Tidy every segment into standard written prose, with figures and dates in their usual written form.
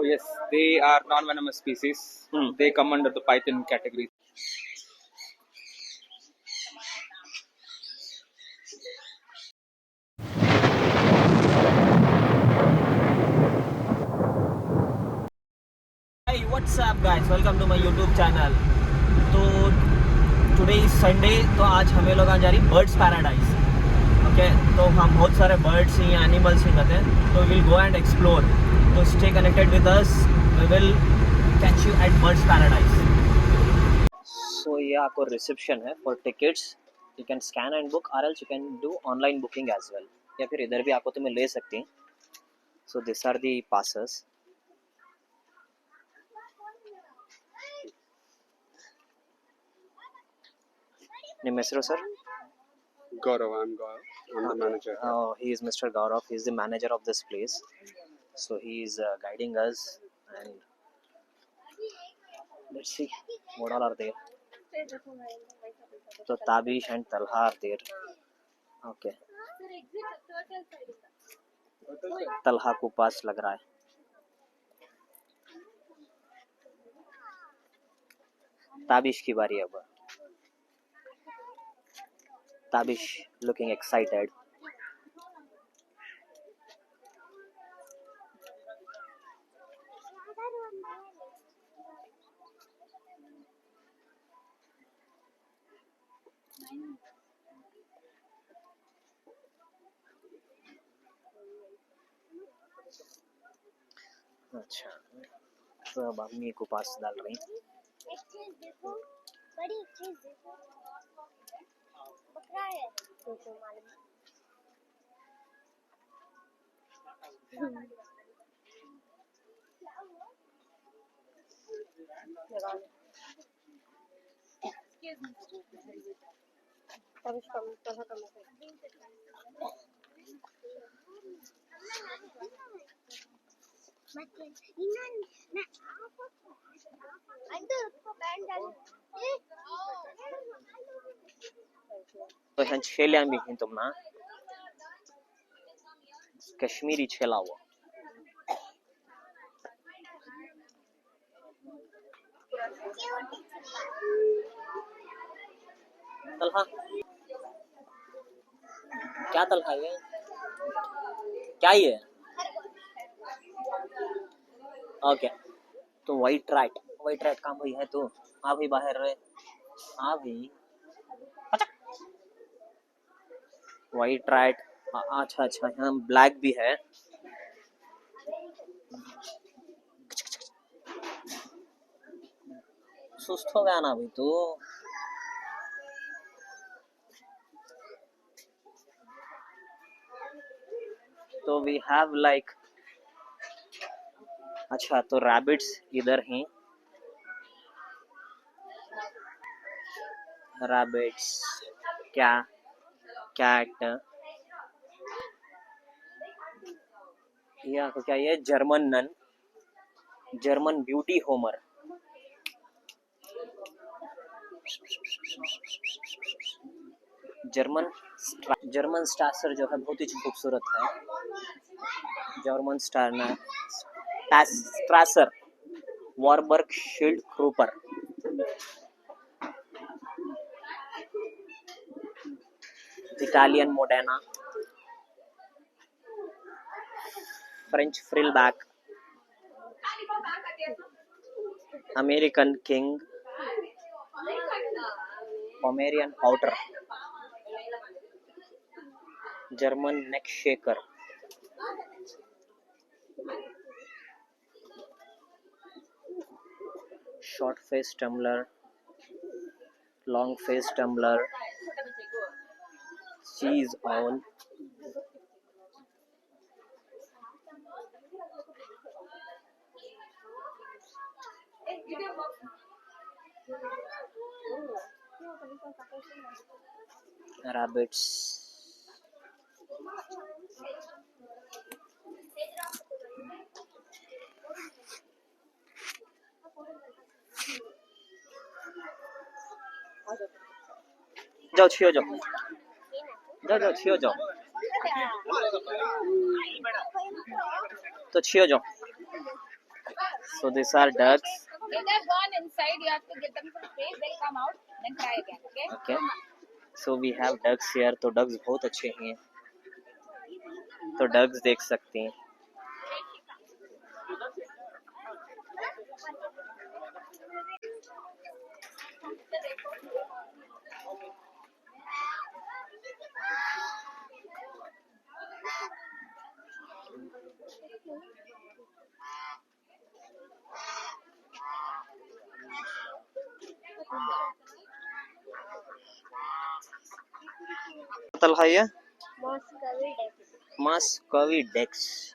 Yes, they are non-venomous species. They come under the python category. Hi, what's up guys? Welcome to my YouTube channel. तो today is Sunday, तो आज हमें लोग जा रही birds paradise. Okay, तो हम बहुत सारे बर्ड्स ही एनिमल्स ही कहते हैं, तो विल गो एंड एक्सप्लोर. तो stay connected with us, we will catch you at Birds Paradise. So ये आपको रिसेप्शन है for tickets. You can scan and book, और else you can do online booking as well, या फिर इधर भी आपको तुम्हें ले सकती हैं. So this are the passes. Name Mr. Sir? Gaurav, I'm Gaurav. I'm the manager. Oh, he is Mr. Gaurav. He is the manager of this place. So he is guiding us, and let's see what all are there. So Tabish and Talha are there. Okay. Talha को पास लग रहा है. ताबिश की बारी अब. Tabish looking excited. अच्छा, सब अम्मी को पास डाल रही. बड़ी चीज देखो, बकरा है तो मालूम. तो ह्यांच शेल्या मी हिन तुमना कश्मीरी छेला हुआ. तलहा क्या, तलहा ये क्या ये? ओके, तो वाइट रैट काम हुई है. तो आ भी बाहर रहे, आ भी वाइट रैट. अच्छा अच्छा, यहाँ ब्लैक भी है. सुस्त हो गया ना अभी तो. तो वी हैव लाइक, अच्छा तो रैबिट्स इधर हैं. रैबिट्स, क्या कैट, यहाँ को क्या ये German nun, German beauty homer. German Strasser जो है बहुत ही खूबसूरत है. German Strasser, Warburg shield cropper. Italian Modena, French frillback, American king, Pomeranian pouter, German neck shaker, short face tumbler, long face tumbler, these all, rabbits. जाओ छियो जाओ, जाओ छियो जाओ, तो छियो जाओ. So these are ducks. If they've gone inside, you have to give them some space. They'll come out, then try again. Okay? Okay. So we have ducks here. तो ducks बहुत अच्छे हैं. तो ducks देख सकते हैं. तलहा ये Muscovy ducks.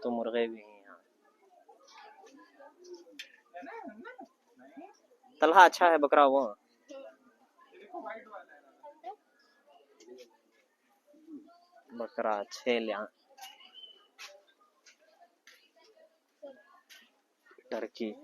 तो मुर्गे भी हैं यहाँ. तलहा अच्छा है बकरा वो. बकरा अच्छे लिया. Turkey.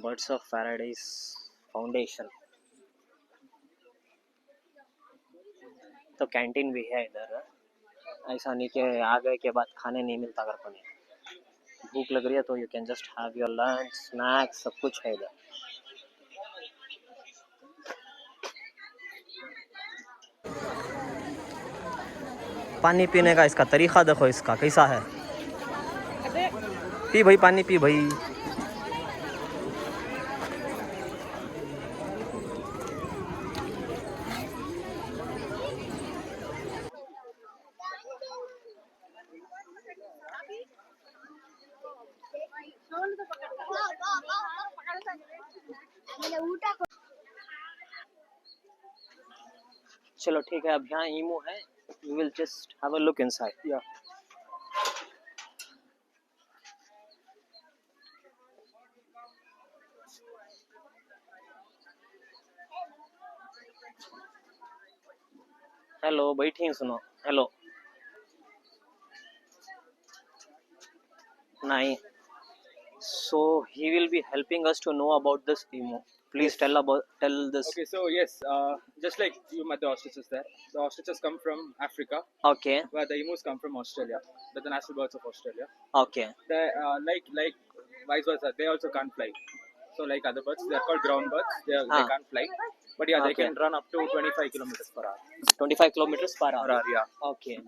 Birds of Paradise Foundation. तो कैंटीन भी है इधर. ऐसा नहीं कि आ गए के बाद खाने नहीं मिलता घर पर. भूख लग रही है तो you can just have your lunch snacks सब कुछ है इधर. पानी पीने का इसका तरीका देखो इसका कैसा है. पी भाई पानी पी भाई. चलो ठीक है. अब यहाँ ईमू है. We will just have a look inside. Yeah. Hello बैठी हैं सुनो. हेलो. नहीं. So he will be helping us to know about this emu. Please tell this. Okay, so yes, just like you met the ostriches there, the ostriches come from Africa, Okay. where the emus come from Australia. They're the national birds of Australia. Okay. They like vice versa. They also can't fly. So like other birds, they are called ground birds. They can't fly, but yeah, they Okay. can run up to 25 kilometers per hour. 25 kilometers per hour. Yeah. Okay.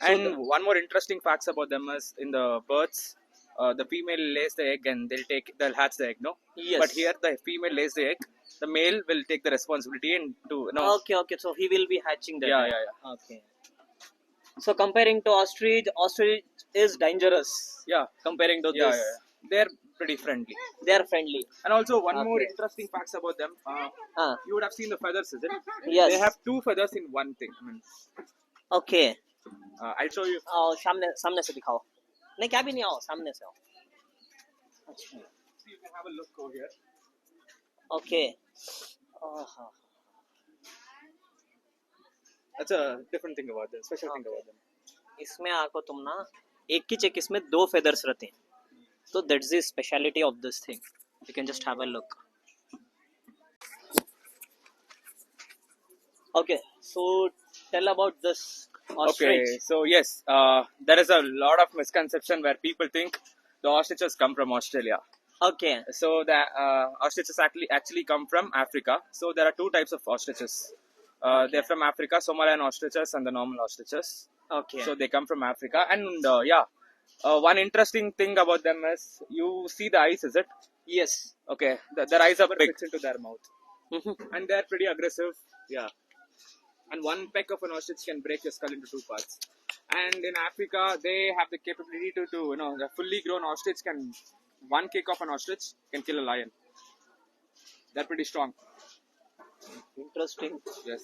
And one more interesting facts about them is in the birds, the female lays the egg and they'll hatch the egg, no? Yes. But here the female lays the egg, the male will take the responsibility and Okay. So he will be hatching that. Yeah. Okay. So comparing to ostrich is dangerous. Yeah. Comparing to Yeah. this, They're pretty friendly. they are friendly. And also one more Okay. interesting facts about them. हाँ. You would have seen the feathers, is it? Yes. They have 2 feathers in one thing. I mean, Okay. I'll show you. आओ सामने से दिखाओ. नहीं क्या भी नहीं आओ सामने से आओ. अच्छा. See, you can have a look over here. Okay. That's a different thing about them. Special thing about them. इसमें आको तुम ना एक की चेक इसमें 2 feathers रहते हैं. So that's the speciality of this thing. You can just have a look. Okay, so tell about this ostrich. Okay, so yes, there is a lot of misconception where people think the ostriches come from Australia. Okay. So the ostriches actually come from Africa. So there are 2 types of ostriches. They're from Africa, Somalian ostriches and the normal ostriches. Okay. So they come from Africa, and one interesting thing about them is you see the eyes, is it? Yes. Okay, their eyes are fixed into their mouth, and they're pretty aggressive. Yeah. And one peck of an ostrich can break your skull into 2 parts. And in Africa, they have the capability to the fully grown ostrich one kick of an ostrich can kill a lion. They're pretty strong. Interesting. Yes.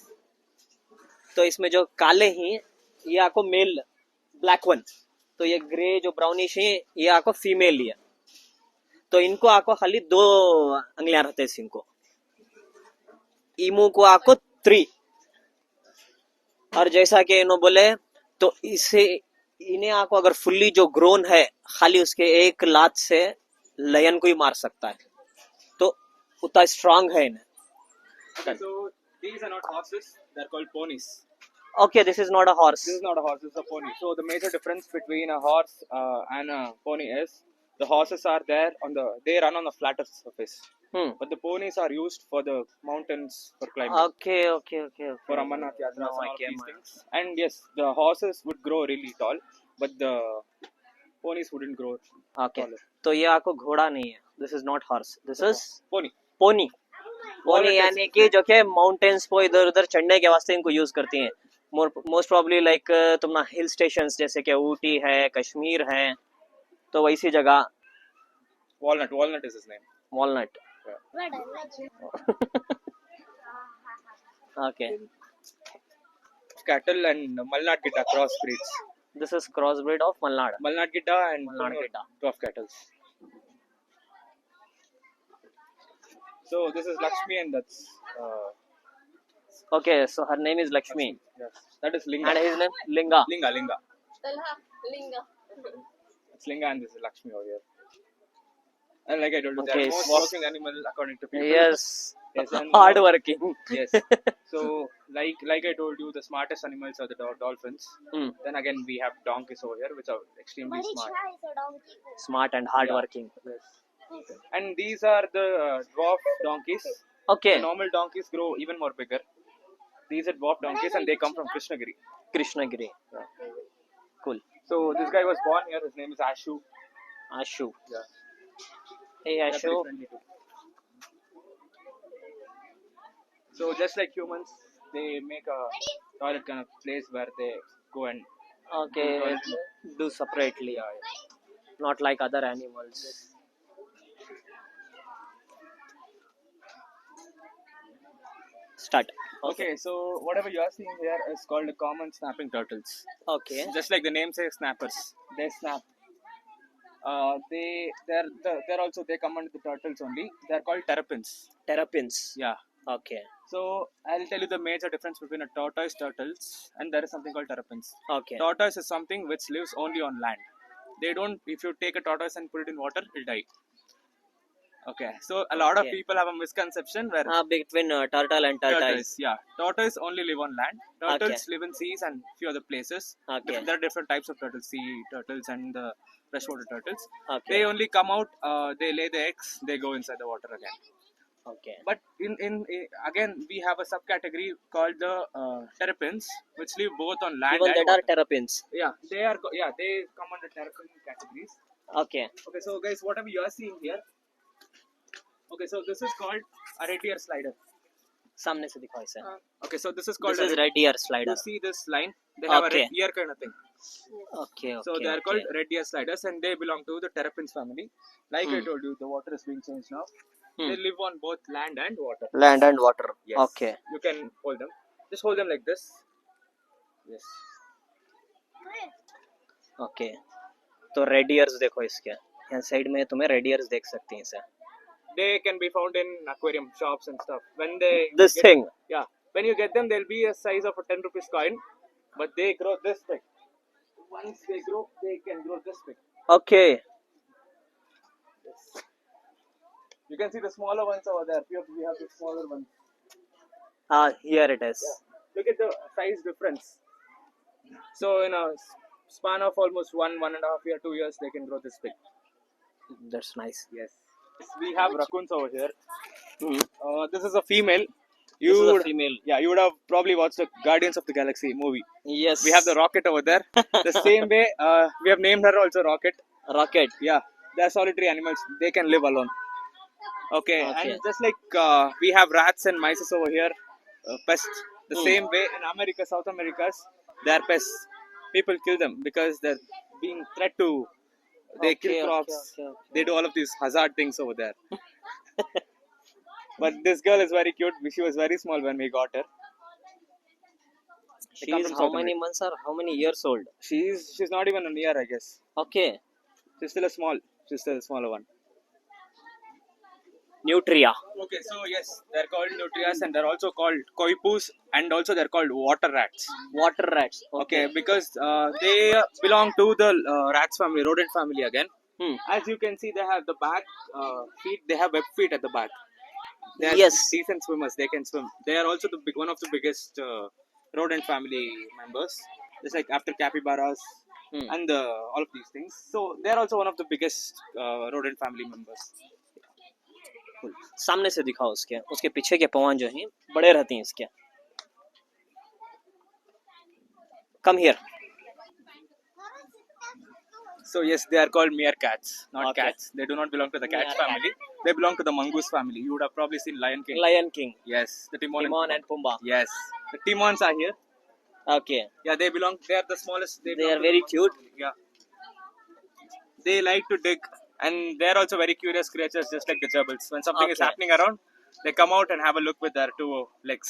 तो इसमें जो काले हैं ये आपको mail black one, तो ये grey जो ब्राउनिश है ये आपको फीमेल है. तो इनको आपको खाली 2 अंगलियां रहते हैं इनको. ईमू को आपको 3. और जैसा कि इन्होंने बोले तो इसे इन्हें आपको अगर फुल्ली जो ग्रोन है खाली उसके एक लात से लयन को ही मार सकता है. तो उतना स्ट्रांग है इन्हें. Okay, so these are not horses. They're called ponies. Okay, this is not a horse. This is not a horse. This is a pony. So the major difference between a horse and a pony is the horses are there they run on the flatter surface. But the ponies are used for the mountains for climbing. Okay. For Amarnath Yatras No, and I all came these things. And yes, the horses would grow really tall, but the ponies wouldn't grow Okay. taller. तो ये आपको घोड़ा नहीं है. This is not horse. This is Pony. Pony. Pony यानी कि जो कि माउंटेन्स को इधर उधर चढ़ने के वास्ते इनको यूज करती हैं. मोस्ट प्रोबेबली लाइक तुम ना हिल स्टेशंस जैसे कि ऊटी है, कश्मीर है, तो वैसी जगह. Walnut is his name. Walnut. Okay. Cattle and Malnad Gidda cross breeds. This is crossbreed of Malnad. Malnad Gidda and Malnad Gidda. dwarf cattle. So this is Lakshmi and that's Okay, so her name is Lakshmi. yes. That is Linga. And his name Linga. Linga. Linga. It's Linga and this is Lakshmi over here. And like I told you, Okay, they are most working animal according to people. Yes. Yes, and, Hard working. Yes. So like I told you, the smartest animals are the dolphins. Then again we have donkeys over here, which are extremely smart. Smart and hard working. Yes. And these are the dwarf donkeys. Okay. The normal donkeys grow even more bigger. These are dwarf donkeys and they come from Krishnagiri. Krishnagiri. Cool. So this guy was born here. His name is Ashu. Ashu. Yeah. Hey They're Ashu. pretty friendly too. So just like humans, they make a toilet kind of place where they go and Okay. Do separately. Not like other animals. Start. Okay, so whatever you are seeing here is called the common snapping turtles. Okay. Just like the name says, snappers. They snap. They're also they come under the turtles only. They're called terrapins. Terrapins. Yeah. Okay. So I'll tell you the major difference between a tortoise turtles and there is something called terrapins. Okay. Tortoise is something which lives only on land. They don't. If you take a tortoise and put it in water, it'll die. Okay. So a lot of Okay. people have a misconception where Between turtle and tortoise. Yeah, tortoise only live on land. Turtles live in seas and few other places. Okay. There are different types of turtles, sea turtles and the freshwater turtles. Okay. They only come out, they lay the eggs, they go inside the water again. Okay. But in again we have a subcategory called the terrapins, which live both on land Even and that are water. terrapins. They come under terrapin categories. Okay. Okay, so guys, whatever you are seeing here. Okay, so this is called a red deer slider. सामने से दिखाओ इसे. Okay, so this is called This is red deer You slider. see this line? They have a Okay. red ear kind of thing. Okay. So they are called red deer sliders and they belong to the terrapins family. Like I told you, the water is being changed now. They live on both land and water. Land and water. Yes. Okay. You can hold them. Just hold them like this. Yes. Okay. तो red years देखो इसके. यहाँ side में तुम्हें red years देख सकती हैं इसे. They can be found in aquarium shops and stuff. When they This thing. Yeah. When you get them, they'll be a size of a 10 rupees coin, but they grow this big. Once they grow, they can grow this big. Okay. Yes. You can see the smaller ones over there. We have the smaller ones. Here it is. Look at the size difference. So in a span of almost 1.5 year, 2 years, they can grow this big. That's nice. Yes. We have raccoons over here. This is a female. This is a would- female. Yeah, you would have probably watched the Guardians of the Galaxy movie. Yes. We have the rocket over there. The same way, we have named her also Rocket. rocket. Yeah, they are solitary animals. They can live alone. Okay, Okay. and just like we have rats and mice over here, pests. The same way in America, South Americas, they are pests. People kill them because they're being threat to. They kill crops. Okay. They do all of these hazard things over there. But this girl is very cute. She was very small when we got her. They She come is from how South many America. months or how many years old? She's not even a year, I guess. Okay. She's still a small. She's still a smaller one. Nutria. Okay, so yes, they're called nutrias and they're also called koipus and also they're called water rats. Water rats. Okay, because they belong to the rats family, rodent family again. Hmm. As you can see, they have the back feet. They have web feet at the back. They are Yes. decent swimmers. They can swim. They are also one of the biggest rodent family members. Just like after capybaras Hmm. and all of these things. So they are also one of the biggest rodent family members. सामने से दिखाओ उसके पीछे के पवन जो हैं बड़े रहते हैं इसके. Come here. So yes, they are called meerkats, not Okay. cats. They do not belong to the cat Meerkat. family. They belong to the mongoose family. You would have probably seen Lion King. Lion King. Yes, the Timon, Timon and Pumbaa. Yes, the Timons are here. Okay. Yeah, they belong. They are the smallest. They belong are to the very mongoose cute. family. Yeah, they like to dig, and they are also very curious creatures, just like the gerbils. When something is Okay. happening around, they come out and have a look with their two legs.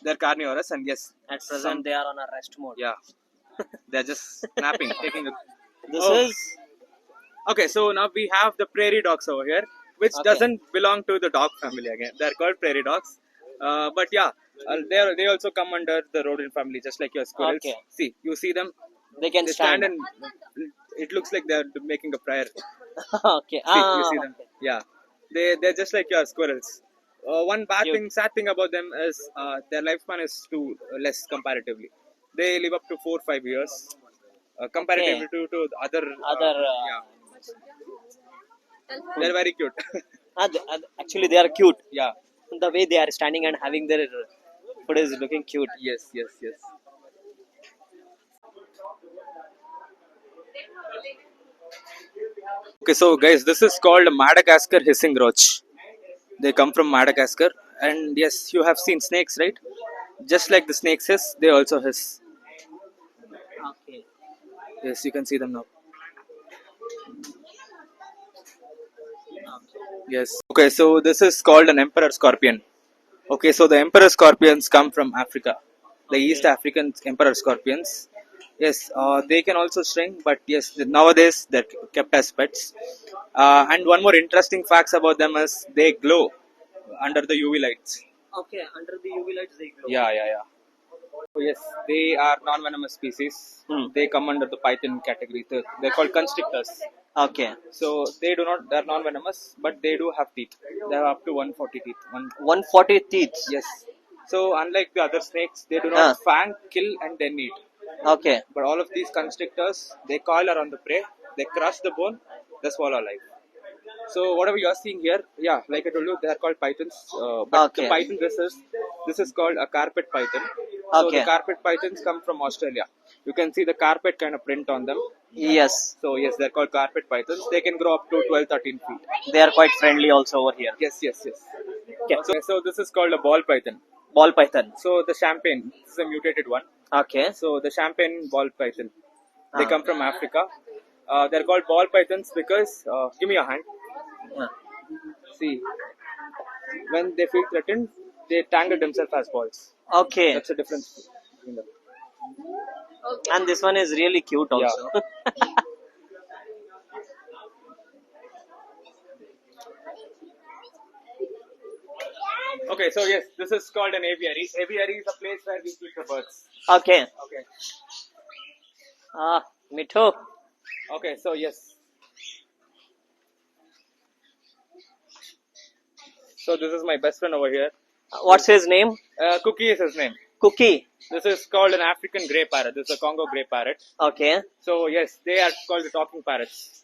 They're carnivorous, and yes, At present they are on a rest mode. yeah, they're just snapping, taking a. This Oh. is Okay, so now we have the prairie dogs over here, which Okay. doesn't belong to the dog family again. They're called prairie dogs. But yeah, they also come under the rodent family, just like your squirrels. Okay. See, you see them, they can they stand. stand and it looks like they're making a prayer. Okay. See, you see them. Yeah, they're just like your squirrels. One Cute. sad thing about them is their lifespan is too less comparatively. They live up to 4-5 years. Comparatively to other yeah, they're very cute. Actually they are cute. Yeah. The way they are standing and having their food is looking cute. Yes. Okay, so guys, this is called Madagascar hissing roach. They come from Madagascar, and yes, you have seen snakes, right? Just like the snakes hiss, they also hiss. Okay. Yes, you can see them now. Yes. Okay, so this is called an emperor scorpion. Okay, so the emperor scorpions come from Africa, the East African emperor scorpions. Yes, they can also sting, but yes, nowadays they're kept as pets. And one more interesting facts about them is they glow under the UV lights. Okay, under the UV lights they glow. Yeah. So yes, they are non-venomous species. They come under the python category. They're called constrictors. Okay. So they're non-venomous, but they do have teeth. They have up to 140 teeth. 140 teeth. Yes. So unlike the other snakes, they do not fang, kill, and then eat. Okay. But all of these constrictors, they coil around the prey, they crush the bone, they swallow alive. So whatever you are seeing here, yeah, like I told you, they are called pythons. But Okay. the python, this is called a carpet python. So Okay. the carpet pythons come from Australia. You can see the carpet kind of print on them. Yes. So yes, they're called carpet pythons. They can grow up to 12-13 feet. They are quite friendly also over here. Yes. Okay. So this is called a ball python. Ball python. So the champagne, this is a mutated one. Okay. So the champagne ball python, they Ah. come from Africa. They're called ball pythons because, give me a hand. See, when they feel threatened, they tangle themselves as balls. Okay. That's the difference between them. And this one is really cute also. Okay, so yes, this is called an aviary. Aviary is a place where we keep the birds. Okay. Okay. Mitho. Okay, so yes. So this is my best friend over here. What's his name? Cookie is his name. Cookie. This is called an African grey parrot. This is a Congo grey parrot. Okay. So yes, they are called the talking parrots.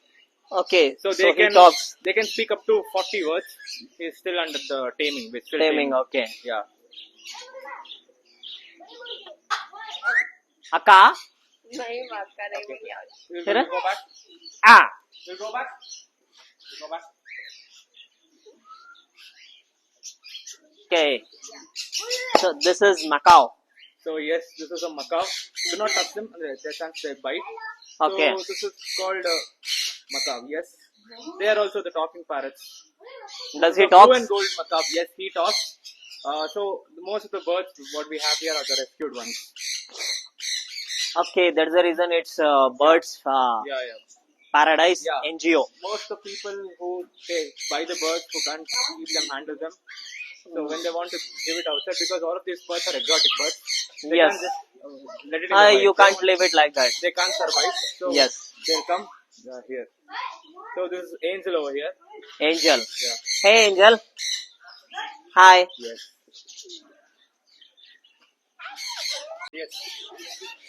Okay. So he can talks. They can speak up to 40 words. He's still under the taming. We're still Taming. Okay. Yeah. Akka. नहीं बात कर रही मेरी आज We'll go back. Ah. We'll go back. We'll go back. Okay. So this is Macau. So yes, this is a macaw. Do not touch them. Their chance they bite. Okay. So this is called macaw. Yes. They are also the talking parrots. Does he The talk? blue and gold macaw, yes, he talks. So most of the birds what we have here are the rescued ones. Okay, that's the reason it's birds Yeah. paradise Yeah. NGO. Most of the people who buy the birds who can't keep them, handle them. So when they want to give it outside, because all of these birds are exotic birds, they Yes. can't just let it in the wild. You can't leave it like that. They can't survive. So Yes. they'll come here. So this is Angel over here. Angel. Yeah. Hey Angel. Hi. Yes. Yes.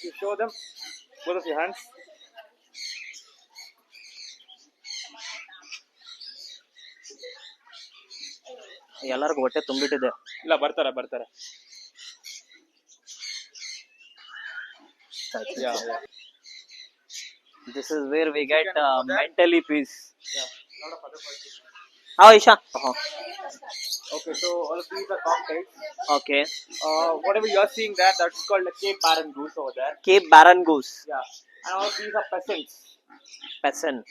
You show them both of your hands. ಎಲ್ಲರಿಗೂ ಹೊಟ್ಟೆ ತುಂಬಿಟ್ಟಿದೆ. ಇಲ್ಲ ಬರ್ತಾರೆ. Yeah. This is where we get mentally peace. Yeah. Lot of other birds. How Isha? Okay, so all of these are cocktails. Okay. Whatever you are seeing there, that's called a Cape Barren goose over there. Cape Barren goose. Yeah. And all of these are pheasants. Peasant.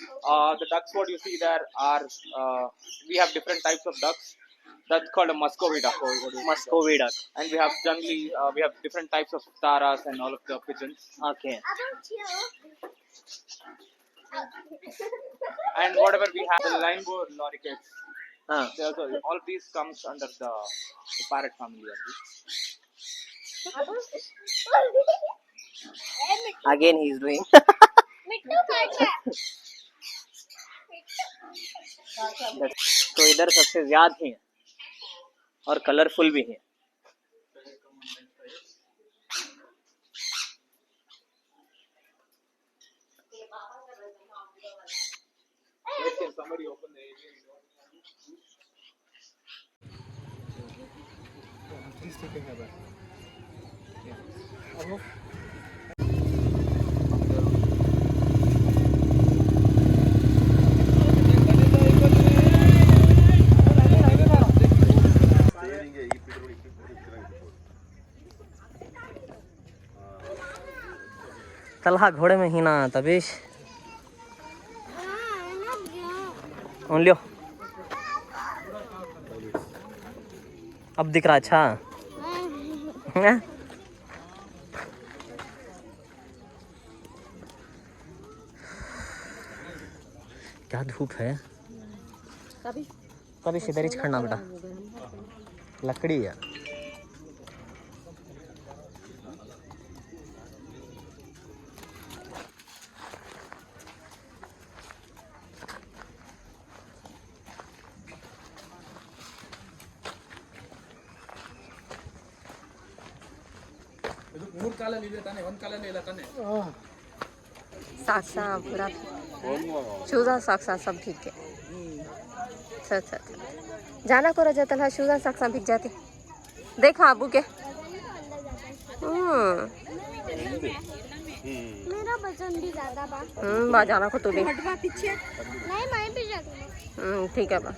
The ducks what you see there are, we have different types of ducks. That's called a Muscovy duck. Muscovy duck. And we have generally, we have different types of taras and all of the pigeons. Okay. And whatever we have, the limbo loricates. Uh, All of these comes under the parrot family only. again he is doing. तो इधर सबसे ज्यादा हैं और colourful भी हैं. Can somebody open the area? Please take a back. Yeah. Talha घोड़े में ही ना तबीश लियो. अब दिख रहा अच्छा. हैं? क्या धूप है. कभी इधर ही खड़ना बेटा. लकड़ी है. साक्सा पूरा शूजा साक्सा सब भीग गए. अच्छा जाना को रहा था शूजा साक्सा भीग जाते. देखा अबू के मेरा वजन भी ज्यादा बा जाना को तू भी पीछे नहीं मैं भी जाती. ठीक है बा.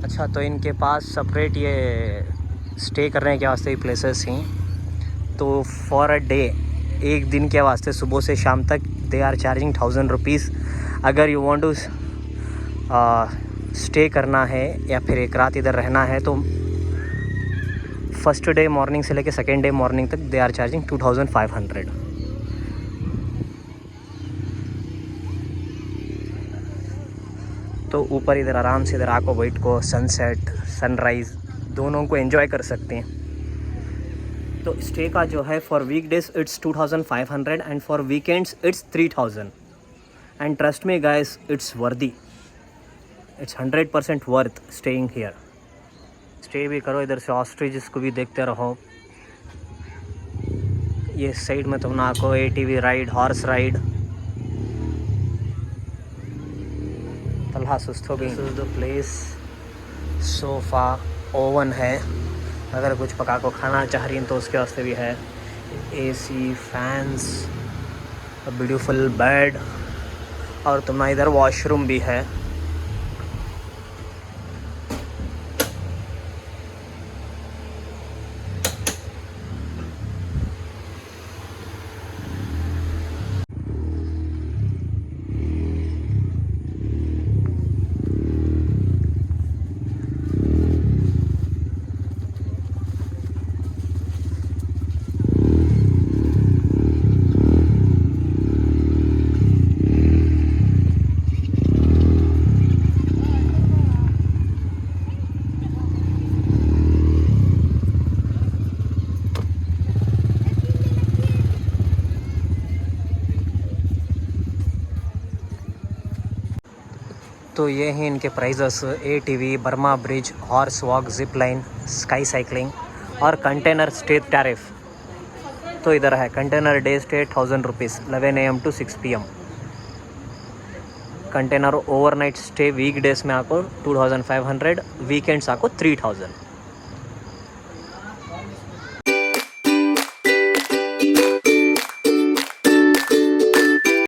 अच्छा तो इनके पास सेपरेट ये स्टे करने के वास्ते प्लेसेस हैं. तो फॉर अ डे एक दिन के वास्ते सुबह से शाम तक दे आर चार्जिंग 1000 रुपीज़. अगर यू वांट टू स्टे करना है या फिर एक रात इधर रहना है तो फर्स्ट डे मॉर्निंग से लेके सेकेंड डे मॉर्निंग तक दे आर चार्जिंग 2500. तो ऊपर इधर आराम से इधर आको बैठ को सनसेट सनराइज़ दोनों को एंजॉय कर सकते हैं. तो स्टे का जो है for weekdays it's 2500 and for weekends it's 3000. And trust me guys it's worthy. It's 100% worth staying here. Stay भी करो. इधर से ऑस्ट्रिचेस को भी देखते रहो. ये साइड में तुम ना को ATV ride horse ride. Talha सुस्त हो गई. This is the place. Sofa oven है अगर कुछ पका को खाना चाह रही हैं तो उसके वास्ते भी है. AC फैंस ब्यूटीफुल बेड और तुम्हारा इधर वॉशरूम भी है. तो ये हैं इनके prices ATV, Burma bridge, horse walk, zip line, sky cycling और कंटेनर स्टे टैरिफ। तो इधर है container day stay 1000 rupees 11 AM to 6 PM। Container overnight stay week days में आपको 2500, वीकेंड्स आपको 3000।